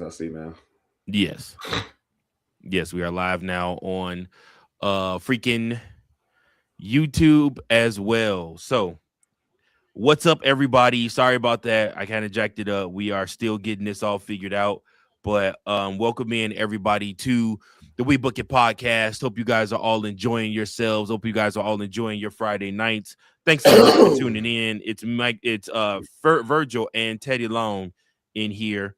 I see now. Yes. Yes, we are live now on freaking YouTube as well. So, what's up, everybody? Sorry about that. I kind of jacked it up. We are still getting this all figured out. But welcome in everybody to the We Book It podcast. Hope you guys are all enjoying yourselves. Hope you guys are all enjoying your Friday nights. Thanks so much for tuning in. It's Mike, it's Virgil and Teddy Long in here.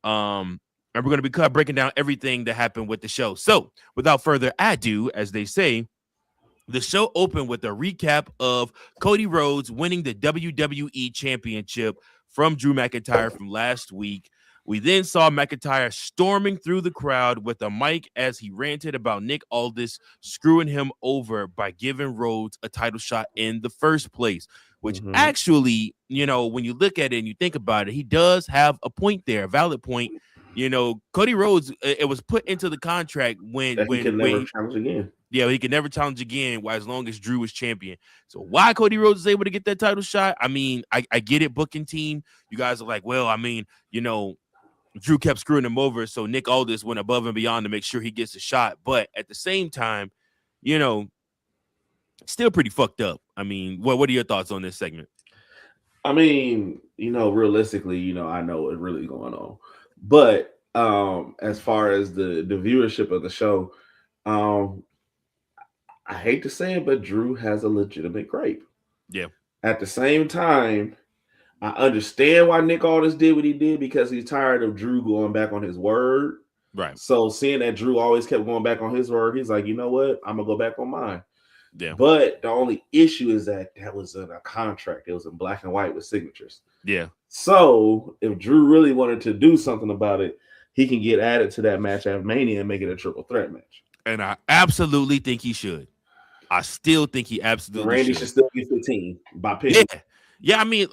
And we're going to be breaking down everything that happened with the show. So, without further ado, as they say, the show opened with a recap of Cody Rhodes winning the WWE Championship from Drew McIntyre from last week. We then saw McIntyre storming through the crowd with a mic as he ranted about Nick Aldis screwing him over by giving Rhodes a title shot in the first place, which actually, when you look at it and you think about it, he does have a point there, a valid point. Cody Rhodes, it was put into the contract when he can never challenge again. Yeah, he can never challenge again as long as Drew is champion. So why Cody Rhodes is able to get that title shot? I mean, I get it, booking team. You guys are like, well, I mean, Drew kept screwing him over, so Nick Aldis went above and beyond to make sure he gets a shot. But at the same time, still pretty fucked up. I mean, what are your thoughts on this segment? I mean, realistically, I know what's really going on. But as far as the viewership of the show, I hate to say it, but Drew has a legitimate gripe. Yeah. At the same time, I understand why Nick Aldis did what he did because he's tired of Drew going back on his word. Right. So seeing that Drew always kept going back on his word, he's like, you know what? I'm gonna go back on mine. Yeah. But the only issue is that was in a contract. It was in black and white with signatures. Yeah. So if Drew really wanted to do something about it, he can get added to that match at Mania and make it a triple threat match. And I absolutely think he should. I still think he absolutely Randy should still get 15 by pick. Yeah. I mean,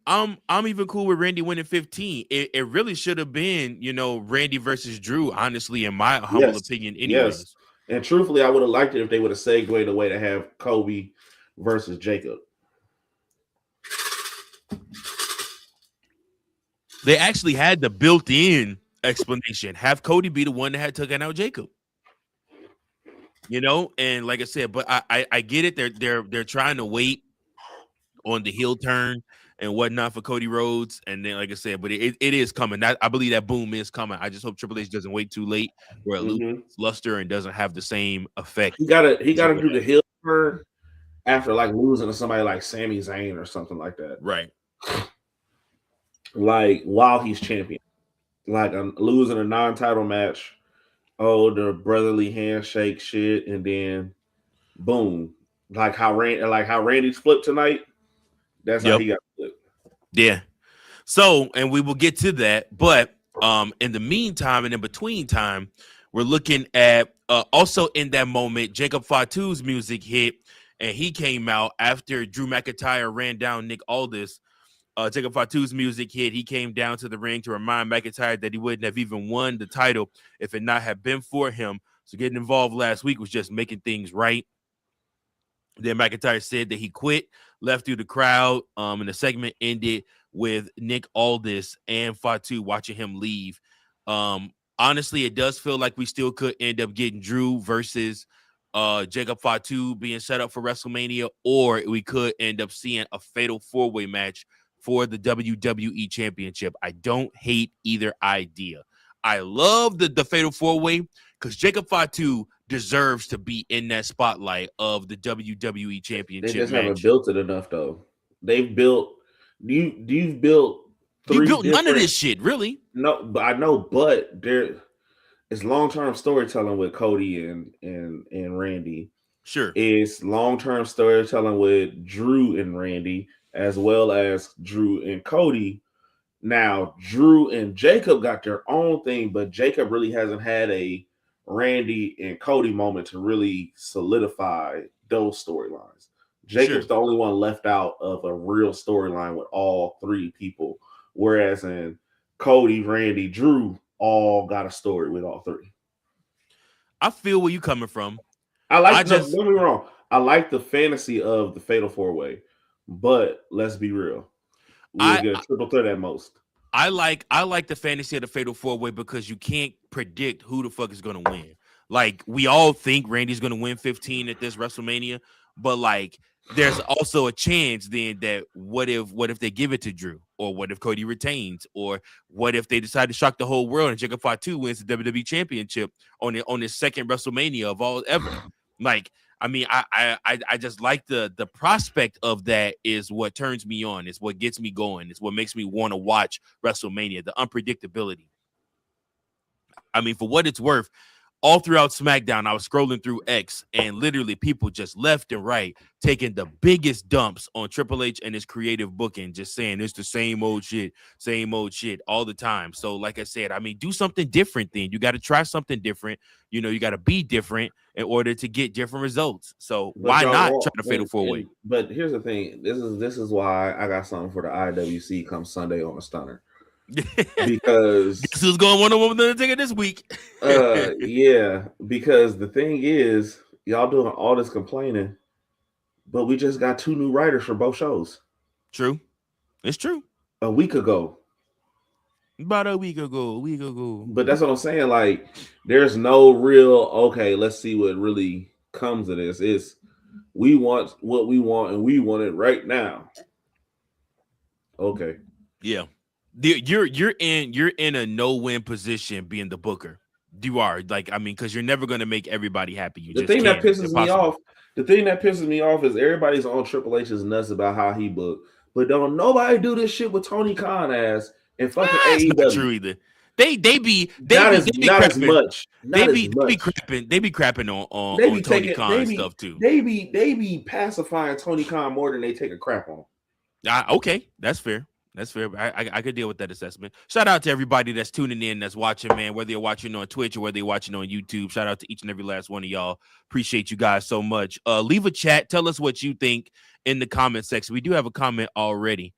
I'm even cool with Randy winning 15. It really should have been, Randy versus Drew. Honestly, in my humble opinion, anyways. Yes. And truthfully, I would have liked it if they would have segued away to have Kobe versus Jacob. They actually had the built-in explanation. Have Cody be the one that had taken out Jacob. And like I said, but I get it. They're trying to wait on the heel turn and whatnot for Cody Rhodes, and then like I said, but it is coming. I believe that boom is coming. I just hope Triple H doesn't wait too late where it loses luster and doesn't have the same effect. He gotta do the heel turn after like losing to somebody like Sami Zayn or something like that, right? Like while he's champion, like losing a non-title match. Oh, the brotherly handshake shit, and then boom, like how Randy's flipped tonight. That's how he got flipped. Yeah. So, and we will get to that, but in the meantime and in between time, we're looking at also in that moment, Jacob Fatu's music hit, and he came out after Drew McIntyre ran down Nick Aldis. Jacob Fatu's music hit. He came down to the ring to remind McIntyre that he wouldn't have even won the title if it not had been for him. So getting involved last week was just making things right. Then McIntyre said that he quit, left through the crowd, and the segment ended with Nick Aldis and Fatu watching him leave. Honestly, it does feel like we still could end up getting Drew versus Jacob Fatu being set up for WrestleMania, or we could end up seeing a fatal four-way match for the WWE Championship. I don't hate either idea. I love the fatal four-way because Jacob Fatu deserves to be in that spotlight of the WWE Championship. They just haven't built it enough, though. They've built. You've built. You built none of this shit, really. No, but I know. But there is long-term storytelling with Cody and Randy. Sure, it's long-term storytelling with Drew and Randy, as well as Drew and Cody. Now, Drew and Jacob got their own thing, but Jacob really hasn't had a Randy and Cody moment to really solidify those storylines. Jacob's the only one left out of a real storyline with all three people, whereas in Cody, Randy, Drew all got a story with all three. I feel where you're coming from. Don't get me wrong. I like the fantasy of the Fatal 4-Way, but let's be real. We'll get a triple threat at most. I like the fantasy of the Fatal 4-Way because you can't predict who the fuck is gonna win. Like we all think Randy's gonna win 15 at this WrestleMania, but like there's also a chance then that what if they give it to Drew, or what if Cody retains, or what if they decide to shock the whole world and Jacob Fatu wins the WWE Championship on his second WrestleMania of all ever. Like I mean, I just like the prospect of that is what turns me on. It's what gets me going. It's what makes me want to watch WrestleMania. The unpredictability. I mean, for what it's worth, all throughout SmackDown, I was scrolling through X, and literally people just left and right taking the biggest dumps on Triple H and his creative booking, just saying it's the same old shit all the time. So, like I said, I mean, do something different then. You got to try something different. You know, you got to be different in order to get different results. So why not try to Fatal 4-Way? But here's the thing. This is why I got something for the IWC come Sunday on a Stunner. Because guess who's going one-on-one with the Undertaker this week? Yeah, because the thing is, y'all doing all this complaining, but we just got 2 new writers for both shows. True. It's true. A week ago. About a week ago. But that's what I'm saying. Like, there's no real, okay, let's see what really comes of this. It's we want what we want, and we want it right now. Okay. Yeah. You're in a no-win position being the booker. You are, like, I mean, because you're never gonna make everybody happy. The thing that pisses me off is everybody's on Triple H's nuts about how he booked, but don't nobody do this shit with Tony Khan ass and fucking AEW. Not true either. They be as much. They be crapping on Tony Khan stuff too. They be pacifying Tony Khan more than they take a crap on. Okay, that's fair. That's fair. I could deal with that assessment. Shout out to everybody that's tuning in, that's watching, man, whether you're watching on Twitch or whether you're watching on YouTube. Shout out to each and every last one of y'all. Appreciate you guys so much. Leave a chat. Tell us what you think in the comment section. We do have a comment already.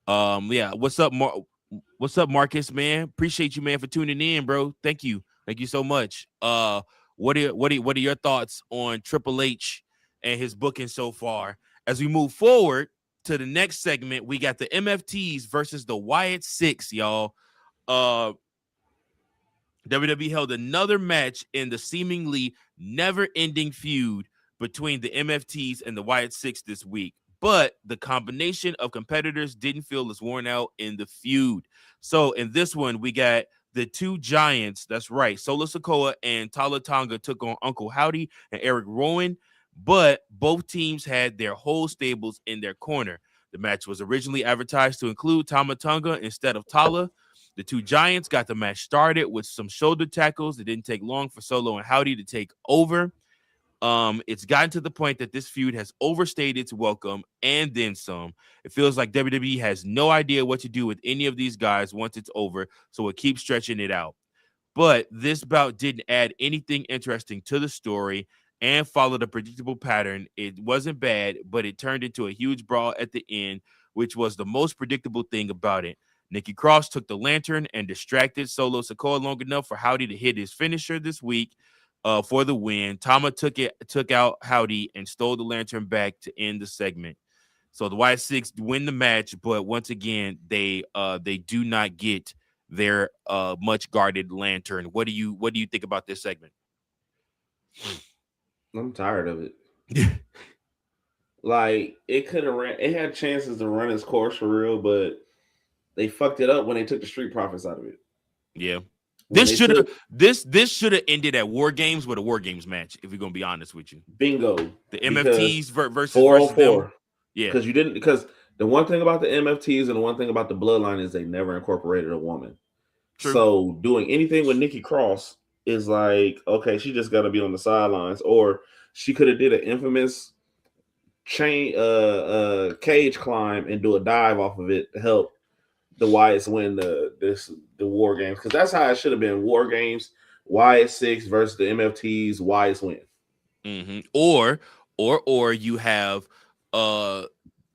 Yeah. What's up, Marcus, man? Appreciate you, man, for tuning in, bro. Thank you. Thank you so much. What are your thoughts on Triple H and his booking so far? As we move forward to the next segment, we got the MFTs versus the Wyatt Six, y'all. WWE held another match in the seemingly never-ending feud between the MFTs and the Wyatt Six this week, but the combination of competitors didn't feel as worn out in the feud. So in this one, we got the 2 giants. That's right. Solo Sikoa and Tala Tonga took on Uncle Howdy and Eric Rowan, but both teams had their whole stables in their corner. The match was originally advertised to include Tama Tonga instead of Tala. The 2 giants got the match started with some shoulder tackles. It didn't take long for Solo and Howdy to take over. It's gotten to the point that this feud has overstayed its welcome and then some. It feels like WWE has no idea what to do with any of these guys once it's over, so it keeps stretching it out. But this bout didn't add anything interesting to the story and followed a predictable pattern. It wasn't bad, but it turned into a huge brawl at the end, which was the most predictable thing about it. Nikki Cross took the lantern and distracted Solo Sikoa long enough for Howdy to hit his finisher this week for the win. Tama took out Howdy and stole the lantern back to end the segment. So the Wyatt Six win the match, but once again, they do not get their much guarded lantern. What do you think about this segment? I'm tired of it. Like, it had chances to run its course for real, but they fucked it up when they took the Street Profits out of it. Yeah. This should have ended at War Games with a War Games match, if we're gonna be honest with you. Bingo. The MFTs versus 404. Them. Yeah. Because the one thing about the MFTs and the one thing about the Bloodline is they never incorporated a woman. True. So doing anything with Nikki Cross is like, okay, she just got to be on the sidelines, or she could have did an infamous cage climb and do a dive off of it to help the Wyatts win the War Games, because that's how it should have been. War Games, Wyatt Six versus the MFTs, Wyatts win. Mm-hmm. Or you have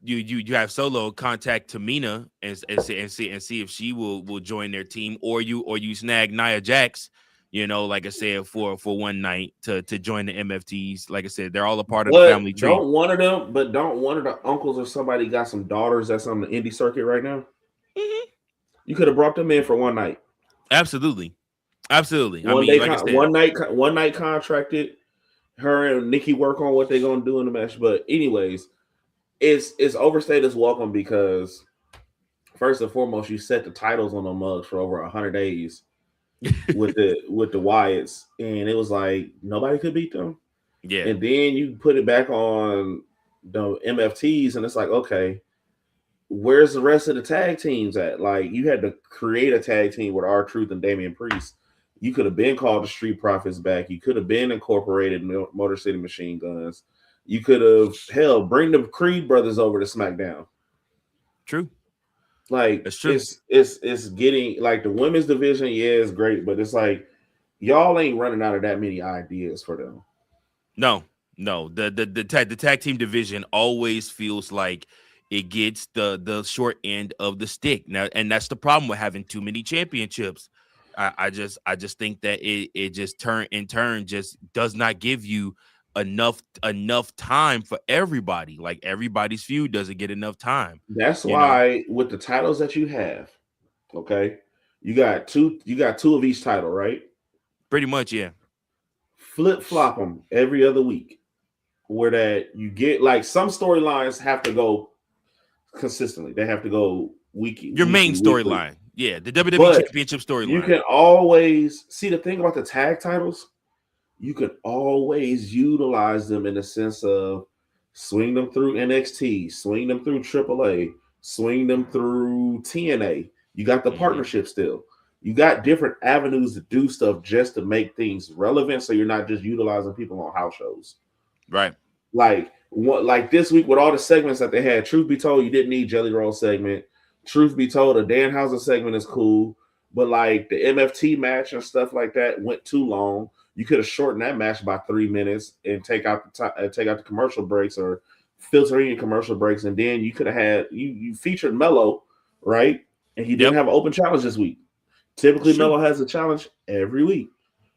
you have Solo contact Tamina and see if she will join their team, or you snag Nia Jax, like I said, for one night to join the MFTs. Like I said, they're all a part of the family tree. Don't one of the uncles or somebody got some daughters that's on the indie circuit right now? Mm-hmm. You could have brought them in for one night. Absolutely. Absolutely. I One mean, day, like I said, one night contracted. Her and Nikki work on what they're gonna do in the match. But anyways, it's overstayed its welcome because first and foremost, you set the titles on the mugs for over 100 days with the Wyatts, and it was like nobody could beat them. yeah, And then you put it back on the MFTs, and it's like, okay, where's the rest of the tag teams at? Like, you had to create a tag team with R-Truth and Damian Priest. You could have been called the Street Profits back. You could have been incorporated Motor City Machine Guns. You could have, hell, bring the Creed brothers over to SmackDown. true. Like, That's true. it's getting, like, the women's division, yeah, it's great, but it's like y'all ain't running out of that many ideas for them. No, no. The tag team division always feels like it gets the short end of the stick. Now, and that's the problem with having too many championships. I just think that it just turn just does not give you enough time for everybody. Like everybody's feud doesn't get enough time, That's you know. why with the titles that you have, okay, you got two of each title, right? Pretty much, yeah. Flip flop them every other week, where that you get like some storylines have to go consistently. They have to go Your main weekly. storyline, yeah, the WWE But Championship you storyline. can always see the thing about the tag titles. You can always utilize them in the sense of swing them through NXT, swing them through AAA, swing them through TNA. You got the Hmm. partnership still. You got different avenues to do stuff just to make things relevant, so you're not just utilizing people on house shows. Right. Like this week with all the segments that they had. Truth be told, you didn't need Jelly Roll segment. Truth be told, a Danhausen segment is cool, but like the MFT match and stuff like that went too long. You could have shortened that match by 3 minutes and take out the commercial breaks or filter in your commercial breaks, and then you could have had you featured Mello, right? And he didn't Yep. have an open challenge this week. That's Typically, true. Mello has a challenge every week.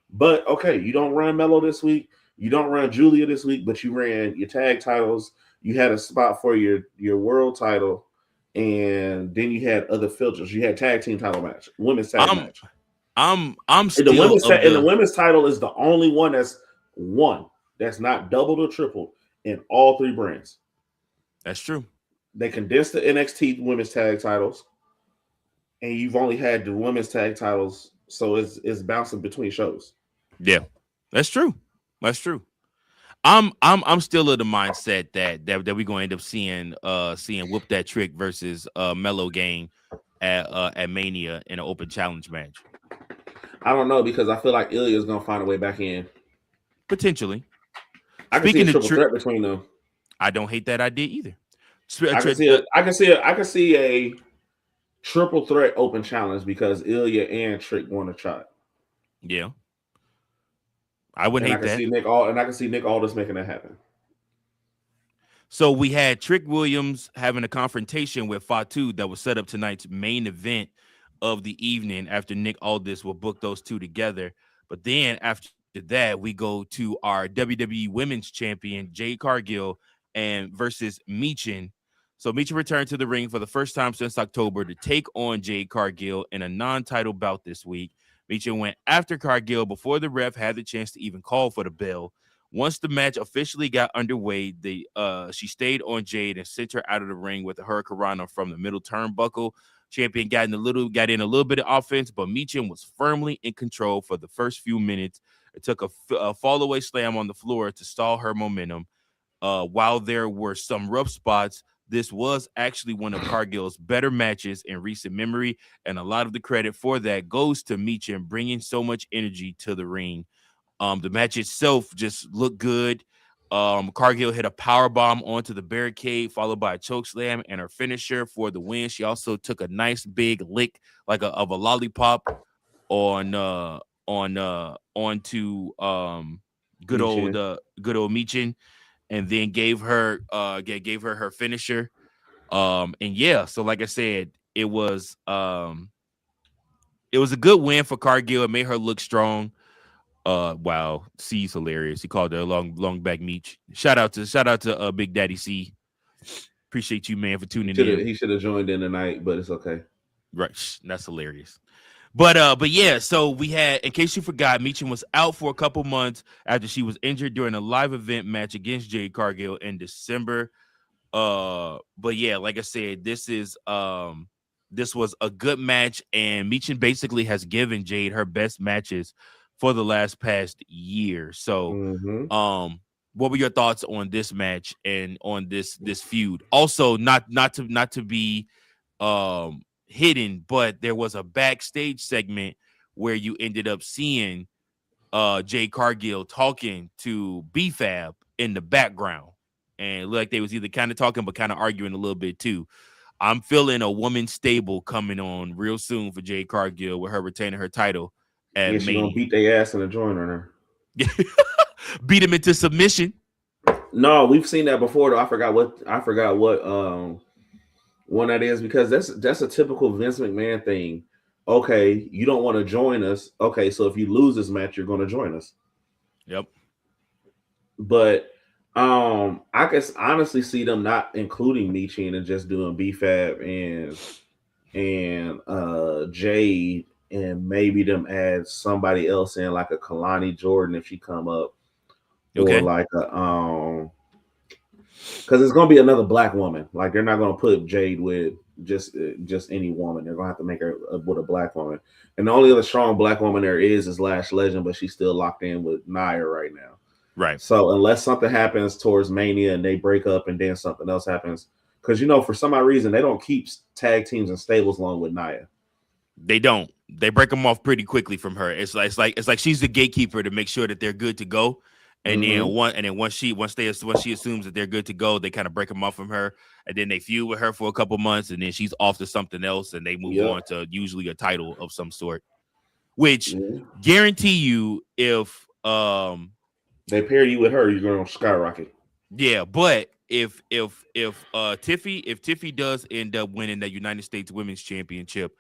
But okay, you don't run Mello this week. You don't run Julia this week, but you ran your tag titles. You had a spot for your world title, and then you had other filters. You had tag team title match, women's tag I'm match. I'm still of And the the women's title is the only one that's one that's not doubled or tripled in all three brands. That's true. They condensed the NXT women's tag titles, and you've only had the women's tag titles, so it's bouncing between shows. Yeah. That's true. That's true. I'm still of the mindset that we're gonna end up seeing Whoop That Trick versus Mellow Gang at Mania in an open challenge match. I don't know because I feel like Ilya is gonna find a way back in. Potentially. I can see a Speaking of triple trick, threat between them. I don't hate that idea either. I can see a triple threat open challenge because Ilya and Trick want a shot. Yeah. I wouldn't hate that. I can see Nick Aldis making that happen. So we had Trick Williams having a confrontation with Fatu that was set up tonight's main event of the evening after Nick Aldis will book those two together. But then after that, we go to our WWE Women's Champion, Jade Cargill, and versus Meechin. So Meechin returned to the ring for the first time since October to take on Jade Cargill in a non-title bout this week. Meechin went after Cargill before the ref had the chance to even call for the bell. Once the match officially got underway, she stayed on Jade and sent her out of the ring with a hurricanrana from the middle turnbuckle. Champion got in a little bit of offense, but Meechin was firmly in control for the first few minutes. It took a fall away slam on the floor to stall her momentum. While there were some rough spots, this was actually one of Cargill's better matches in recent memory, and a lot of the credit for that goes to Meechin bringing so much energy to the ring. The match itself just looked good. Cargill hit a power bomb onto the barricade, followed by a choke slam and her finisher for the win. She also took a nice big lick, of a lollipop, on onto Michin. good old Meechin, and then gave her her finisher. And yeah, so like I said, it was a good win for Cargill. It made her look strong. Wow, C's hilarious. He called her a long back Meech. Shout out to Big Daddy C. Appreciate you, man, for tuning in. He should have joined in tonight, but it's okay. Right. That's hilarious. But yeah, so we had, in case you forgot, Meechin was out for a couple months after she was injured during a live event match against Jade Cargill in December. But yeah, like I said, this was a good match, and Meechin basically has given Jade her best matches for the past year. So Mm-hmm. what were your thoughts on this match and on this feud? Also, not to be hidden, but there was a backstage segment where you ended up seeing Jay Cargill talking to B-Fab in the background. And it looked like they was either kind of talking but kind of arguing a little bit too. I'm feeling a woman stable coming on real soon for Jay Cargill with her retaining her title at Yeah, she gonna Mania. beat their ass in the joint on her. Beat him into submission. No, we've seen that before though. I forgot what one that is, because that's a typical Vince McMahon thing. Okay, you don't want to join us. Okay, so if you lose this match, you're going to join us. Yep. But I can honestly see them not including Michin and just doing BFAB and Jade, and maybe them add somebody else in, like a Kalani Jordan if she come up, or Okay. like a because it's gonna be another black woman. Like, they're not gonna put Jade with just any woman. They're gonna have to make her with a black woman. And the only other strong black woman there is Lash Legend, but she's still locked in with Nia right now. Right. So unless something happens towards Mania and they break up and then something else happens, because for some odd reason they don't keep tag teams and stables long with Nia. They don't. They break them off pretty quickly from her. It's like she's the gatekeeper to make sure that they're good to go. And then Mm-hmm. once she assumes that they're good to go, they kind of break them off from her, and then they feud with her for a couple months, and then she's off to something else, and they move Yep. on to usually a title of some sort. Which Mm-hmm. guarantee you, if They pair you with her, you're gonna skyrocket. yeah, but if Tiffy does end up winning the United States Women's Championship,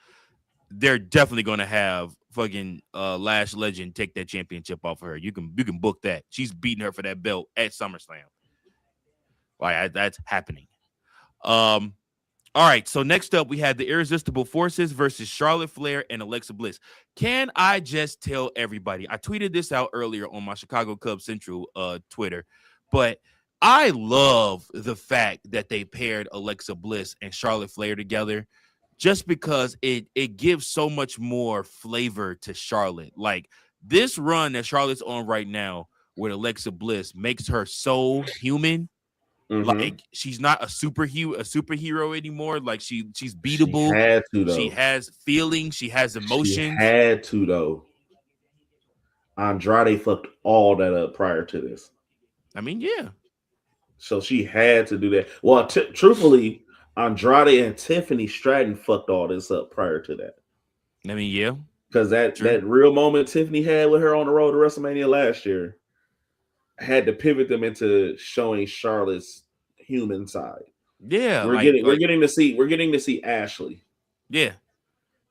they're definitely going to have fucking Lash Legend take that championship off of her. You can book that. She's beating her for that belt at SummerSlam. Like, that's happening. Um, all right. So next up, we had the Irresistible Forces versus Charlotte Flair and Alexa Bliss. Can I just tell everybody? I tweeted this out earlier on my Chicago Cubs Central Twitter, but I love the fact that they paired Alexa Bliss and Charlotte Flair together, just because it gives so much more flavor to Charlotte. Like, this run that Charlotte's on right now with Alexa Bliss makes her so human. Mm-hmm. Like, she's not a superhero anymore. Like, she's She beatable. had to She though. has feelings. She has She emotions. had to though. Andrade fucked all that up prior to this. I mean, yeah. So she had to do that. Well, truthfully, Andrade and Tiffany Stratton fucked all this up prior to that. I mean, yeah. Because that True. real moment Tiffany had with her on the road to WrestleMania last year had to pivot them into showing Charlotte's human side. Yeah. We're getting to see Ashley. Yeah.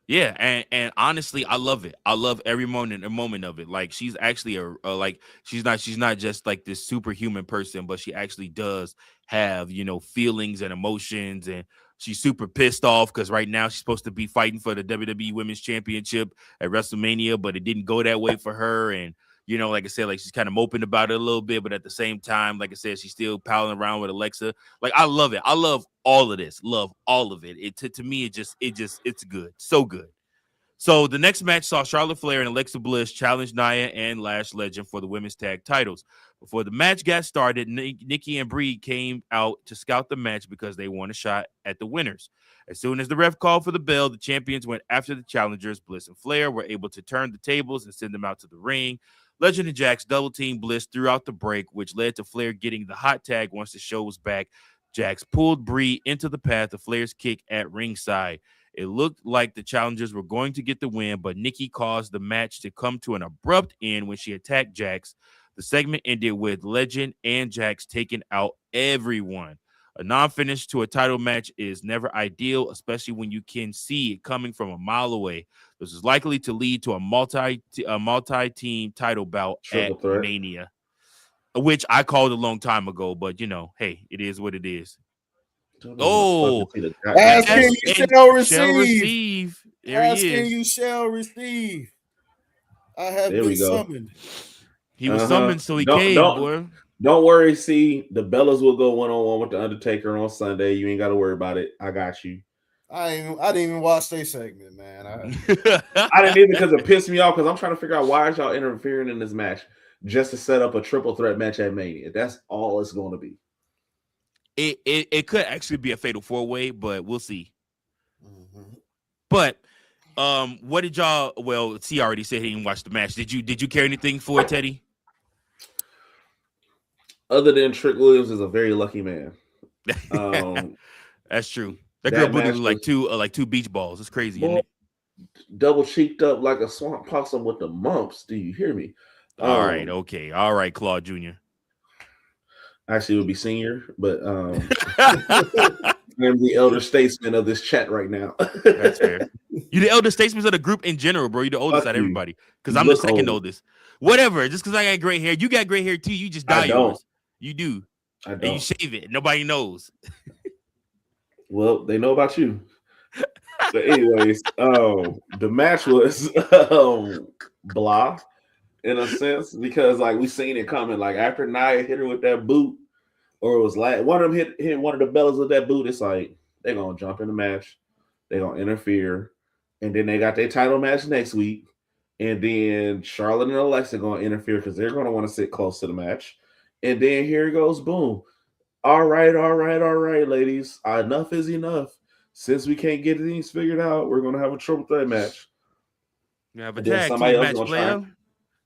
Yeah, and honestly, I love it. I love every moment of it. Like, she's actually like, she's not just like this superhuman person, but she actually does have, feelings and emotions, and she's super pissed off because right now she's supposed to be fighting for the WWE Women's Championship at WrestleMania, but it didn't go that way for her. And like I said, like, she's kind of moping about it a little bit, but at the same time, like I said, she's still palling around with Alexa. Like, I love it. I love all of this. Love all of it. It to me, it's good. So good. So the next match saw Charlotte Flair and Alexa Bliss challenge Nia and Lash Legend for the women's tag titles. Before the match got started, Nikki and Brie came out to scout the match because they want a shot at the winners. As soon as the ref called for the bell, the champions went after the challengers. Bliss and Flair were able to turn the tables and send them out to the ring. Legend and Jax double teamed Bliss throughout the break, which led to Flair getting the hot tag once the show was back. Jax pulled Brie into the path of Flair's kick at ringside. It looked like the challengers were going to get the win, but Nikki caused the match to come to an abrupt end when she attacked Jax. The segment ended with Legend and Jax taking out everyone. A non-finish to a title match is never ideal, especially when you can see it coming from a mile away. This is likely to lead to a multi-team title bout at Triple threat. Mania, which I called a long time ago, but hey, it is what it is. Don't know where to fucking Oh, see the goddamn Asking belt. you and shall shall receive. receive. There he Asking is. you shall receive. I have There been we go. summoned. He was summoned, so he Don't came, don't boy. don't worry. See, the Bellas will go 1-on-1 with the Undertaker on Sunday. You ain't got to worry about it. I got you. I didn't even watch their segment, man. I didn't either because it pissed me off because I'm trying to figure out why is y'all interfering in this match just to set up a triple threat match at Mania. That's all it's going to be. It could actually be a fatal 4-way, but we'll see. Mm-hmm. But what did y'all? Well, T already said he didn't watch the match. Did you care anything for it, Teddy? Other than Trick Williams is a very lucky man. That's true. That girl booty looked like two beach balls. It's crazy, isn't it? Double cheeked up like a swamp possum with the mumps. Do you hear me? All right, okay, all right, Claude Jr. Actually, it would be Senior, but I'm the elder statesman of this chat right now. That's fair. You the elder statesman of the group in general, bro. You the oldest out of everybody. Because I'm the second oldest. Whatever. Just because I got gray hair, you got gray hair too. You just dye yours. You do. I don't. And you shave it. Nobody knows. Well, they know about you. But anyways, the match was blah in a sense because like we seen it coming. Like after Nia hit her with that boot, or it was like one of them hit one of the bellas with that boot. It's like they're gonna jump in the match, they're gonna interfere, and then they got their title match next week, and then Charlotte and Alexa gonna interfere because they're gonna want to sit close to the match, and then here it goes, boom. All right, ladies. Enough is enough. Since we can't get things figured out, we're gonna have a triple threat match. You have a tag team match, player.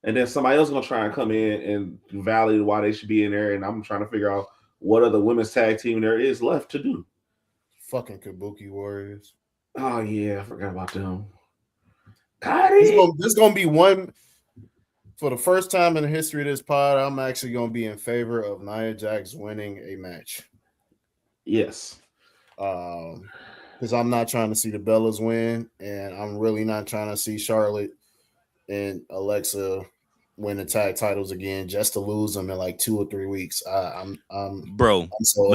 And then somebody else gonna try and come in and validate why they should be in there. And I'm trying to figure out what other women's tag team there is left to do. Fucking Kabuki Warriors. Oh yeah, I forgot about them. There's gonna be one. For the first time in the history of this pod, I'm actually going to be in favor of Nia Jax winning a match. Yes. Because I'm not trying to see the Bellas win, and I'm really not trying to see Charlotte and Alexa win the tag titles again just to lose them in like 2 or 3 weeks. Let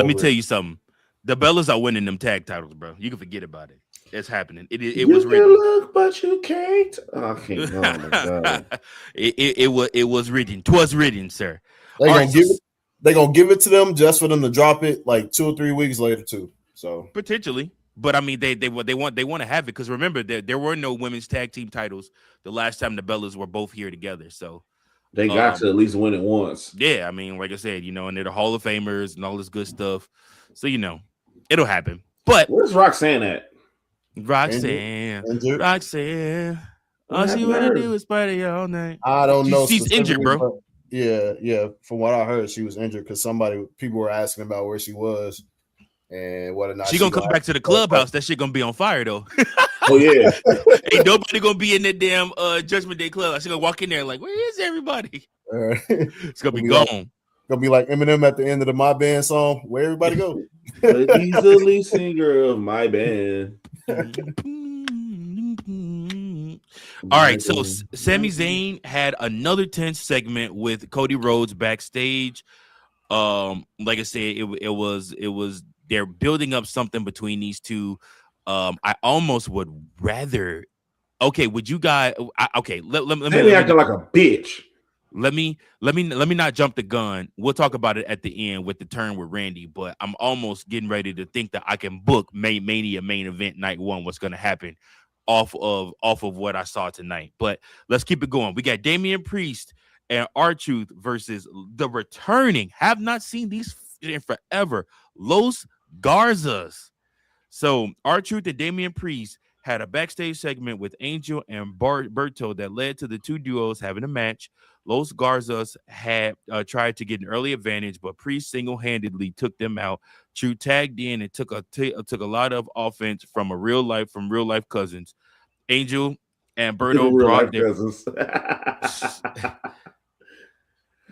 me tell you something. The Bellas are winning them tag titles, bro. You can forget about it. It's happening. It was written. Look, but you can't. Oh, I can't. Oh my god. it was written. 'Twas written, sir. They gonna give it to them just for them to drop it like 2 or 3 weeks later too. So potentially, but I mean they want to have it because remember there were no women's tag team titles the last time the Bellas were both here together. So they got to at least win it once. Yeah, I mean, like I said, and they're the Hall of Famers and all this good stuff. So it'll happen. But where's Roxanne at? Roxanne. All she wanna do is party all night. I don't know. She's injured, bro. Yeah. From what I heard, she was injured because people were asking about where she was and whether or not she gonna come back to the clubhouse. That shit gonna be on fire though. Oh yeah. Ain't nobody gonna be in that damn Judgment Day club. She gonna walk in there like, where is everybody? It's gonna be gone. Gonna be like Eminem at the end of the My Band song. Where everybody go? He's the lead singer of my band. All right, so Sami Zayn had another tense segment with Cody Rhodes backstage. Like I said, it was they're building up something between these two. I almost would rather. Okay, would you guys? Okay, let me acting like a bitch. Let me not jump the gun. We'll talk about it at the end with the turn with Randy, but I'm almost getting ready to think that I can book Mania main event night 1. What's going to happen off of what I saw tonight? But let's keep it going. We got Damian Priest and R-Truth versus the returning. Have not seen these in forever. Los Garzas. So R-Truth and Damian Priest had a backstage segment with Angel and Berto that led to the two duos having a match. Los Garzas had tried to get an early advantage, but Priest single-handedly took them out. Truth tagged in and took a lot of offense from real life cousins. Angel and Berto brought their cousins.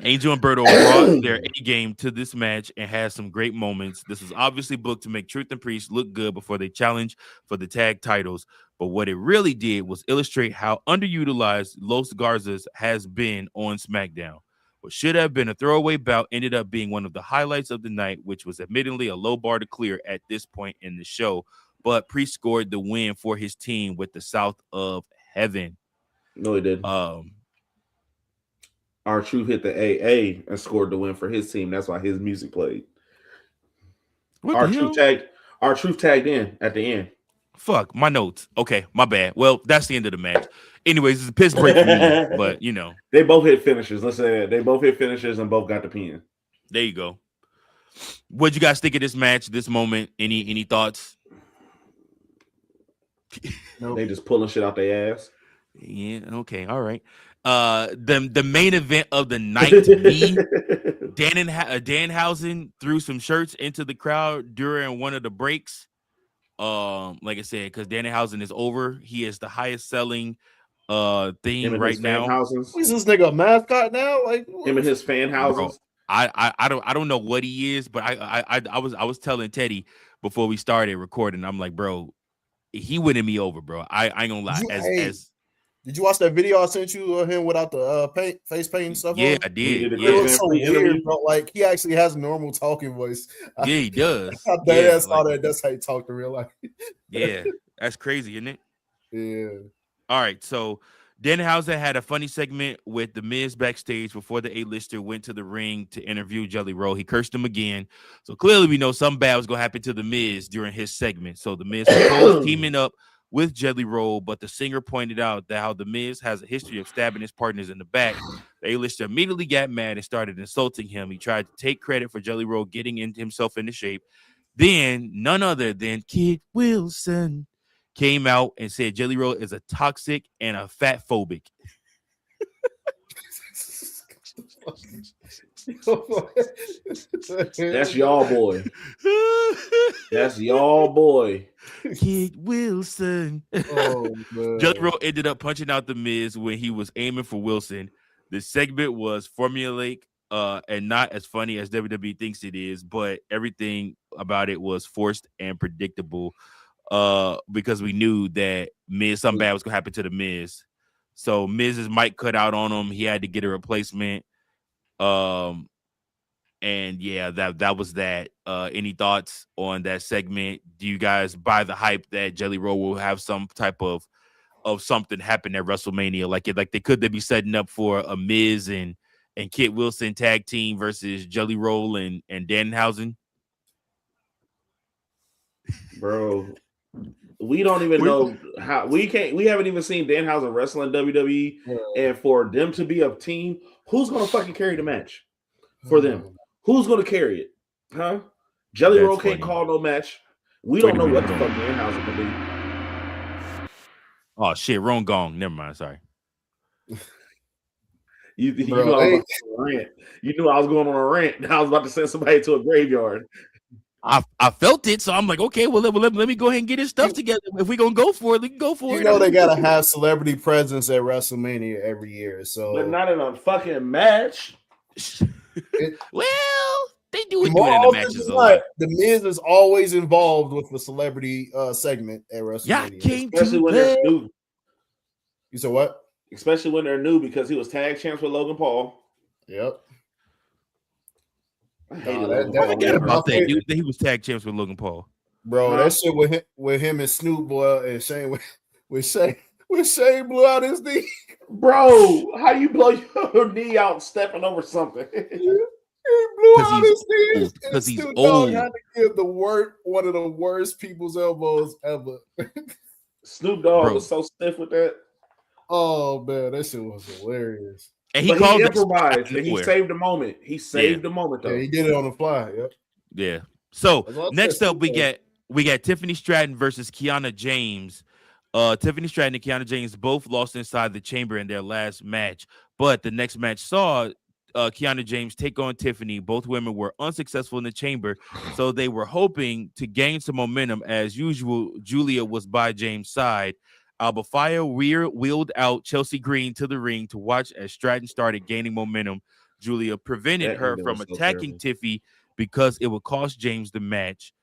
Angel and Berto brought their A game to this match and had some great moments. This was obviously booked to make Truth and Priest look good before they challenge for the tag titles. But what it really did was illustrate how underutilized Los Garzas has been on SmackDown. What should have been a throwaway bout ended up being one of the highlights of the night, which was admittedly a low bar to clear at this point in the show. But Priest scored the win for his team with the South of Heaven. No, he didn't. R-Truth hit the AA and scored the win for his team. That's why his music played. R-Truth tagged in at the end. Fuck my notes. Okay, my bad. Well, that's the end of the match. Anyways, it's a piss break for me, but you know. They both hit finishers. Let's say that. They both hit finishers and both got the pin. There you go. What'd you guys think of this match, this moment? Any thoughts? Nope. They just pulling shit out their ass. Yeah, okay, all right. The main event of the night to me, Danhausen threw some shirts into the crowd during one of the breaks. Like I said, because Danhausen is over. He is the highest selling thing right now. Is this nigga a mascot now? Like him and his fan houses. I don't know what he is, but I was telling Teddy before we started recording. I'm like, bro, he winning me over, bro. I ain't gonna lie. Did you watch that video I sent you of him without the face paint and stuff? Yeah, on? I did. It was so weird, bro. Like he actually has a normal talking voice. Yeah, he does. I saw that. That's how he talked in real life. Yeah, that's crazy, isn't it? Yeah. All right, so Danhausen had a funny segment with The Miz backstage before the A-lister went to the ring to interview Jelly Roll. He cursed him again. So clearly we know something bad was going to happen to The Miz during his segment. So The Miz proposed teaming up with Jelly Roll, but the singer pointed out that how The Miz has a history of stabbing his partners in the back. The A-lister immediately got mad and started insulting him. He tried to take credit for Jelly Roll getting himself into shape. Then none other than Kid Wilson came out and said Jelly Roll is a toxic and a fat phobic. That's y'all boy. That's y'all boy. Kid Wilson. Oh, Jelly Roll ended up punching out The Miz when he was aiming for Wilson. The segment was formulaic and not as funny as WWE thinks it is, but everything about it was forced and predictable. Because we knew that something bad was gonna happen to The Miz. So Miz's mic cut out on him. He had to get a replacement. And yeah, that was that. Any thoughts on that segment? Do you guys buy the hype that Jelly Roll will have some type of something happen at WrestleMania? Like they be setting up for a Miz and Kit Wilson tag team versus Jelly Roll and Danhausen? Bro. We don't even know how we haven't even seen Danhausen wrestle in WWE, and for them to be a team, who's gonna fucking carry the match for them? Who's gonna carry it? Huh? Jelly Roll can't call no match. We don't know what the fuck Danhausen can do. Oh shit, wrong gong. Never mind, sorry. You knew I was about to rant. You knew I was going on a rant. I was about to send somebody to a graveyard. I felt it, so I'm like, okay, well, let me go ahead and get his stuff together. If we're gonna go for it, we can go for it. You know they gotta have celebrity presence at WrestleMania every year, so but not in a fucking match. Well, they do it in the matches a lot. The Miz is always involved with the celebrity segment at WrestleMania, especially when they're new. You said what? Especially when they're new, because he was tag champs with Logan Paul. Yep. I forgot about that. He was tag champs with Logan Paul, bro. That shit with him and Snoop boy and Shane with Shane blew out his knee, bro. How do you blow your knee out stepping over something? He blew out his knee because he's old. Had to give one of the worst people's elbows ever. Snoop Dogg was so stiff with that. Oh man, that shit was hilarious. And he improvised and he saved the moment. He saved the moment though. Yeah, he did it on the fly. Yep. Yeah. So next up, we got Tiffany Stratton versus Kiana James. Tiffany Stratton and Kiana James both lost inside the chamber in their last match, but the next match saw Kiana James take on Tiffany. Both women were unsuccessful in the chamber, so they were hoping to gain some momentum. As usual, Julia was by James' side. Alba Fire wheeled out Chelsea Green to the ring to watch as Stratton started gaining momentum. Julia prevented her from attacking Tiffy because it would cost James the match.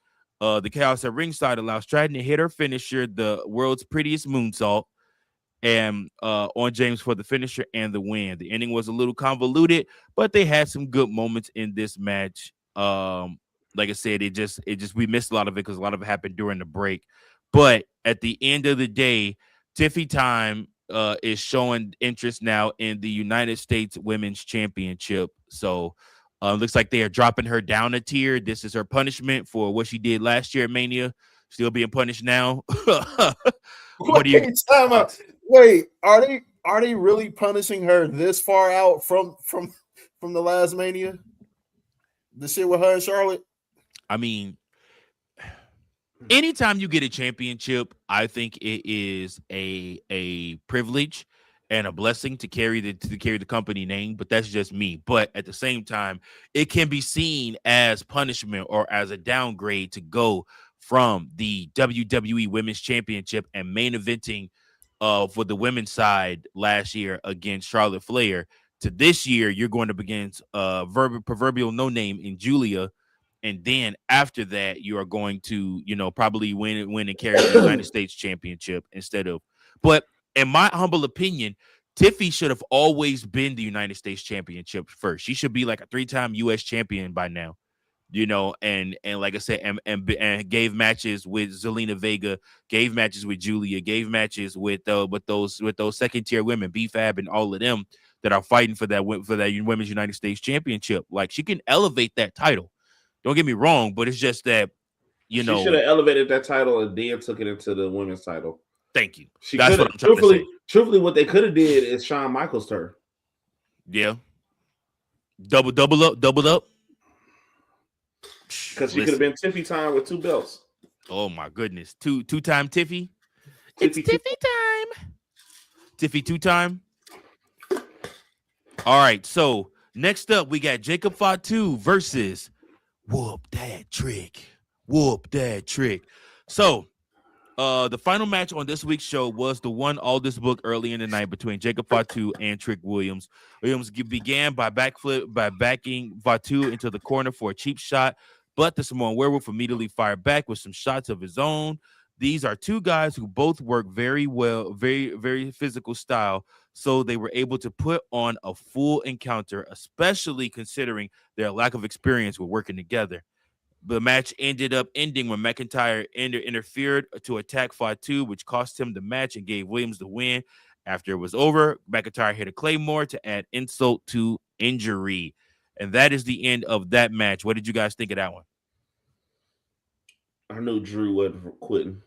The chaos at ringside allowed Stratton to hit her finisher, the world's prettiest moonsault. and on James for the finisher and the win. The ending was a little convoluted, but they had some good moments in this match. Like I said, it just we missed a lot of it because a lot of it happened during the break. But at the end of the day, Tiffy Time is showing interest now in the United States Women's Championship. So looks like they are dropping her down a tier. This is her punishment for what she did last year at Mania. Still being punished now. What do you? Wait, are they really punishing her this far out from the last Mania? The shit with her and Charlotte. I mean, anytime you get a championship, I think it is a privilege and a blessing to carry the company name. But that's just me. But at the same time, it can be seen as punishment or as a downgrade to go from the WWE Women's Championship and main eventing for the women's side last year against Charlotte Flair to this year. You're going to begin proverbial no name in Julia. And then after that, you are going to, probably win and carry the United States Championship instead of. But in my humble opinion, Tiffy should have always been the United States Championship first. She should be like a 3-time U.S. champion by now, and like I said, and gave matches with Zelina Vega, gave matches with Julia, gave matches with those second tier women, B-Fab and all of them that are fighting for that Women's United States Championship. Like, she can elevate that title. Don't get me wrong, but it's just that, she should have elevated that title and then took it into the women's title. Thank you. That's what I'm trying to say. Truthfully, what they could have did is Shawn Michaels' turn. Yeah. Double up. Because she could have been Tiffy Time with 2 belts. Oh my goodness. Two-time Tiffy. It's Tiffy time. Tiffy 2-time. All right. So next up, we got Jacob Fatu versus Whoop That Trick. So the final match on this week's show was the one Aldis booked early in the night between Jacob Fatu and Trick Williams. Williams began by backing Fatu into the corner for a cheap shot, but the Samoan Werewolf immediately fired back with some shots of his own. These are two guys who both work very well, very, very physical style, so they were able to put on a full encounter, especially considering their lack of experience with working together. The match ended up ending when McIntyre interfered to attack Fatu, which cost him the match and gave Williams the win. After it was over, McIntyre hit a Claymore to add insult to injury. And that is the end of that match. What did you guys think of that one? I knew Drew wasn't quitting.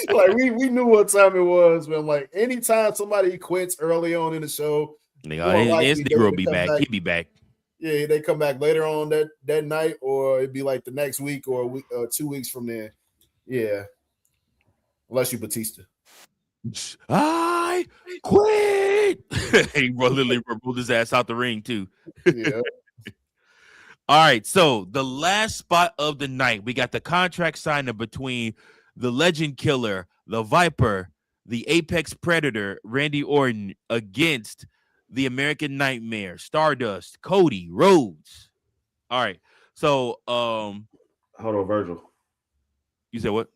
Like we knew what time it was, but like anytime somebody quits early on in the show, his nigga will be back. He'll be back. Yeah, they come back later on that night, or it'd be like the next week or a week, 2 weeks from there. Yeah, unless you Batista. I quit. He literally rolled his ass out the ring too. Yeah. All right, so the last spot of the night, we got the contract signing between the Legend Killer, the Viper, the Apex Predator, Randy Orton against the American Nightmare, Stardust, Cody, Rhodes. All right. So hold on, Virgil. You said what?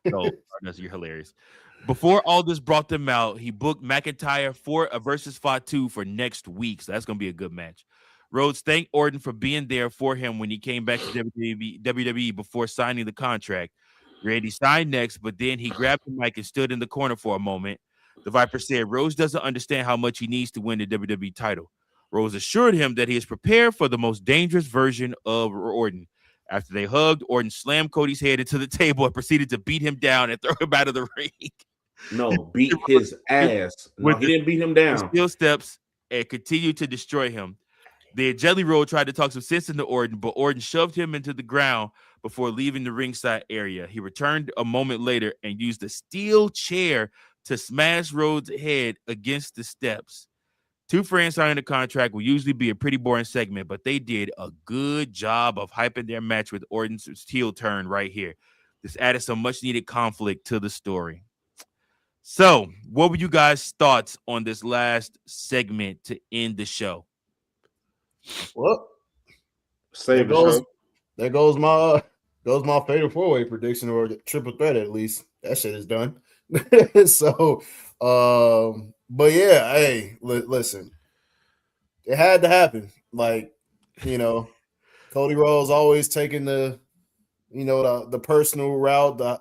No, Stardust, you're hilarious. Before all this brought them out, he booked McIntyre for a versus Fatu for next week. So that's gonna be a good match. Rhodes thanked Orton for being there for him when he came back to WWE before signing the contract. Randy signed next, but then he grabbed the mic and stood in the corner for a moment. The Viper said Rhodes doesn't understand how much he needs to win the WWE title. Rhodes assured him that he is prepared for the most dangerous version of Orton. After they hugged, Orton slammed Cody's head into the table and proceeded to beat him down and throw him out of the ring. No, beat his ass. No, he didn't beat him down. Steel steps and continued to destroy him. The Jelly Roll tried to talk some sense into Orton, but Orton shoved him into the ground before leaving the ringside area. He returned a moment later and used a steel chair to smash Rhodes' head against the steps. Two friends signing a contract will usually be a pretty boring segment, but they did a good job of hyping their match with Orton's heel turn right here. This added some much-needed conflict to the story. So, what were you guys' thoughts on this last segment to end the show? Well, save the show. There goes my fatal 4-way prediction, or the triple threat at least. That shit is done. So, but yeah, hey, listen, it had to happen. Like, Cody Rhodes always taking the the personal route, the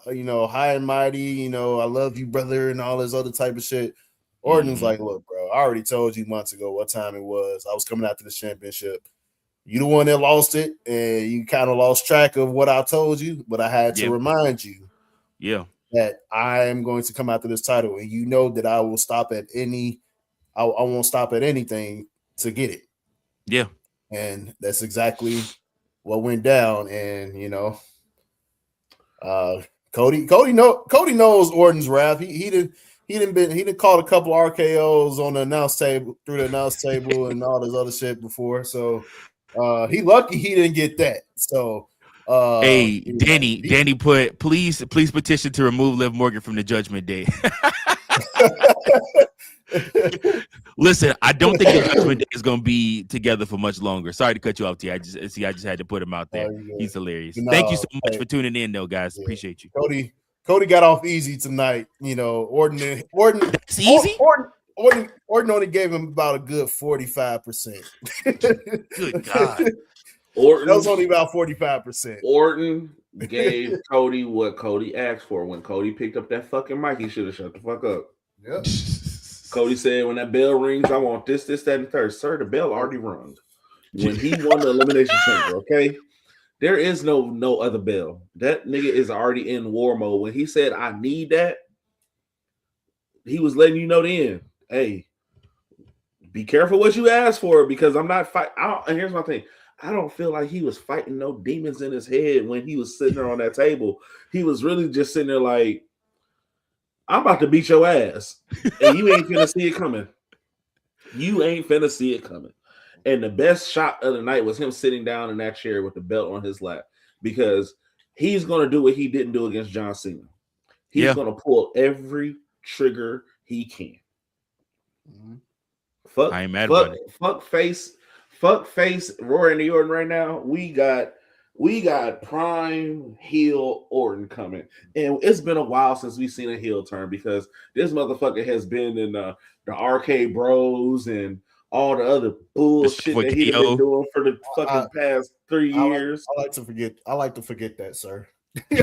high and mighty, I love you, brother, and all this other type of shit. Orton's like, look, bro, I already told you months ago what time it was. I was coming after the championship. You the one that lost it, and you kind of lost track of what I told you, but I had to remind you that I am going to come after this title, and you know that I will stop at I won't stop at anything to get it. Yeah. And that's exactly what went down. And Cody knows Orton's wrath. He didn't call a couple RKOs on the announce table and all this other shit before. So he lucky he didn't get that. So hey, Danny put please petition to remove Liv Morgan from the Judgment Day. Listen, I don't think the Judgment Day is going to be together for much longer. Sorry to cut you off, T. I just had to put him out there. He's hilarious. Thank you so much for tuning in, though, guys. Appreciate you. Cody got off easy tonight. Orton. That's easy. Orton only gave him about a good 45%. Good God. Orton, that was only about 45%. Orton gave Cody what Cody asked for. When Cody picked up that fucking mic, he should have shut the fuck up. Yep. Cody said, when that bell rings, I want this, that, and the third. Sir, the bell already rung. When he won the Elimination Chamber, okay? There is no other bell. That nigga is already in war mode. When he said, I need that, he was letting you know then, hey, be careful what you ask for, because I'm not fighting. And here's my thing. I don't feel like he was fighting no demons in his head when he was sitting there on that table. He was really just sitting there like, I'm about to beat your ass, and you ain't finna see it coming. You ain't finna see it coming. And the best shot of the night was him sitting down in that chair with the belt on his lap, because he's going to do what he didn't do against John Cena. He's going to pull every trigger he can. Mm-hmm. I ain't mad about it. Fuck face Roy and Orton right now. We got prime heel Orton coming. And it's been a while since we've seen a heel turn, because this motherfucker has been in the Arcade Bros and all the other bullshit that he's been doing for the fucking past 3 years. I like to forget that, sir. I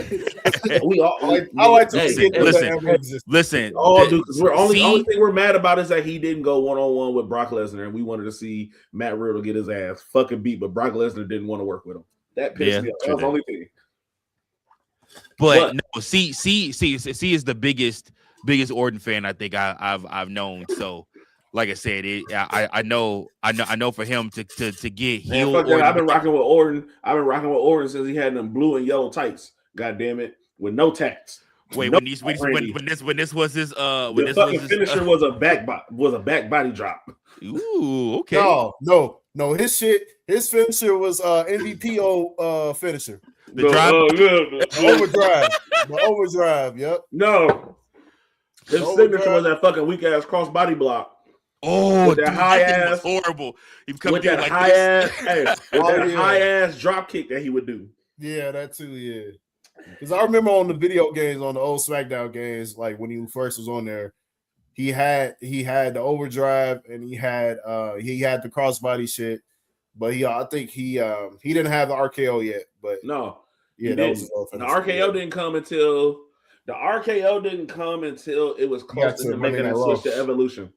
like to forget that. Listen. All do, because only thing we're mad about is that he didn't go one-on-one with Brock Lesnar, and we wanted to see Matt Riddle get his ass fucking beat, but Brock Lesnar didn't want to work with him. That pissed me off. That was the only thing. But no, C is the biggest Orton fan I think I've known. So, like I said, I know for him to get heel. I've been rocking with Orton. I've been rocking with Orton since he had them blue and yellow tights. God damn it, with no tats. Wait, when this was his finisher was a back body drop. Ooh, okay. No, his finisher was MVP finisher. The overdrive. The overdrive, yep. No. His signature was that fucking weak ass cross body block. Oh, with that dude, high that ass, was horrible. He with that like high ass, high ass drop kick that he would do. Yeah, that too. Yeah, because I remember on the video games, on the old SmackDown games, like when he first was on there, he had the overdrive and he had the crossbody shit, but I think he didn't have the RKO yet. But no, yeah, that was the RKO didn't come until it was close to him making that switch to Evolution.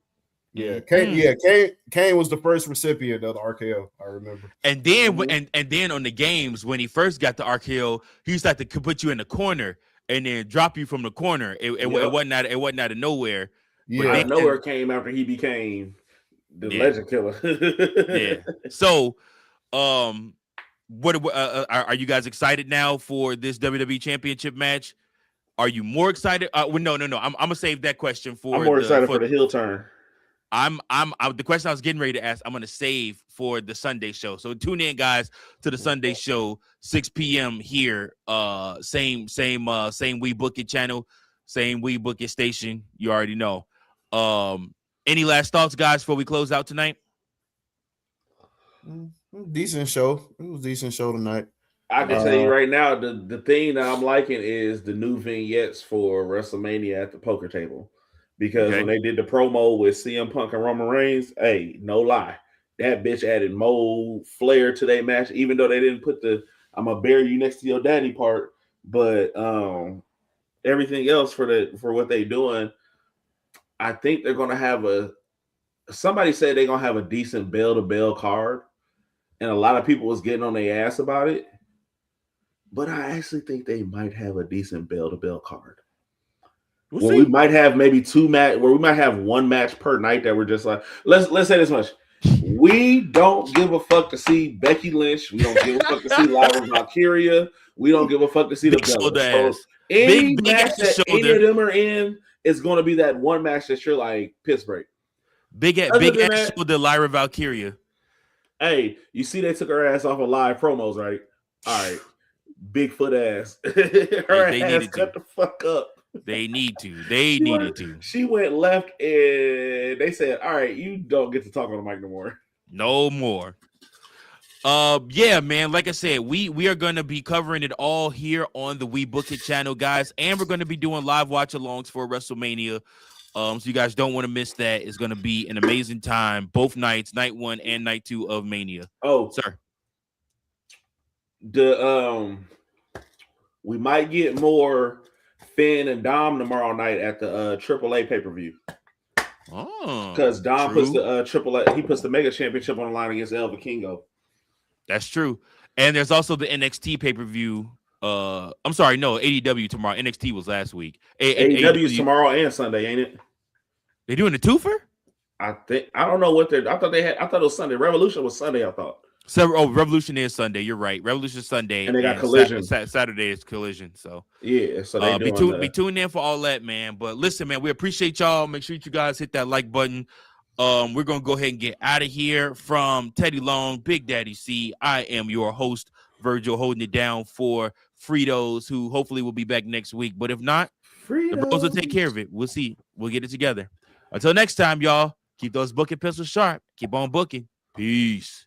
Yeah, Kane was the first recipient of the RKO. I remember. And then and then on the games, when he first got the RKO, he used to have to put you in the corner and then drop you from the corner. It wasn't out of nowhere. Yeah, out of nowhere came after he became the legend killer. Yeah. So, what are you guys excited now for this WWE Championship match? Are you more excited? No. I'm gonna save that question for. I'm more excited for the heel turn. I'm the question I was getting ready to ask, I'm going to save for the Sunday show. So tune in, guys, to the Sunday show, 6 p.m. here. Same We Book It channel, same We Book It station. You already know. Any last thoughts, guys, before we close out tonight? Decent show. It was a decent show tonight. I can tell you right now, the thing that I'm liking is the new vignettes for WrestleMania at the poker table. Because when they did the promo with CM Punk and Roman Reigns, hey, no lie, that bitch added more flair to their match, even though they didn't put the "I'm gonna bury you next to your daddy" part. But everything else for what they doing, I think they're gonna have somebody said they're gonna have a decent bell to bell card, and a lot of people was getting on their ass about it. But I actually think they might have a decent bell to bell card. We might have maybe two match where we might have one match per night that we're just like, let's say this much. We don't give a fuck to see Becky Lynch. We don't give a fuck to see Lyra Valkyria. We don't give a fuck to see the Bellas. So any match that any of them are in is going to be that one match that you're like, piss break. Big ass shoulder, Lyra Valkyria. Hey, you see they took her ass off of live promos, right? All right. Bigfoot ass. Her ass cut the fuck up. They need to. They needed to. She went left and they said, all right, you don't get to talk on the mic no more. No more. Yeah, man. Like I said, we are gonna be covering it all here on the We Book It channel, guys, and we're gonna be doing live watch alongs for WrestleMania. So you guys don't want to miss that. It's gonna be an amazing time, both nights, night 1 and night 2 of Mania. Oh, sir. We might get more Finn and Dom tomorrow night at the AAA pay-per-view. Oh, because Dom puts the AAA, he puts the Mega Championship on the line against El Vikingo. That's true. And there's also the NXT pay-per-view. I'm sorry, no, AEW tomorrow. NXT was last week. AEW is tomorrow and Sunday, ain't it? They doing a twofer? I don't know what they're. I thought it was Sunday. Revolution was Sunday, I thought. So, Revolution is Sunday. You're right. Revolution is Sunday, and they got Collision. Saturday is Collision. So yeah, so they be tuned in for all that, man. But listen, man, we appreciate y'all. Make sure you guys hit that like button. We're gonna go ahead and get out of here. From Teddy Long, Big Daddy C, I am your host, Virgil, holding it down for Fritos, who hopefully will be back next week. But if not, the bros will take care of it. We'll see. We'll get it together. Until next time, y'all. Keep those booking pencils sharp. Keep on booking. Peace.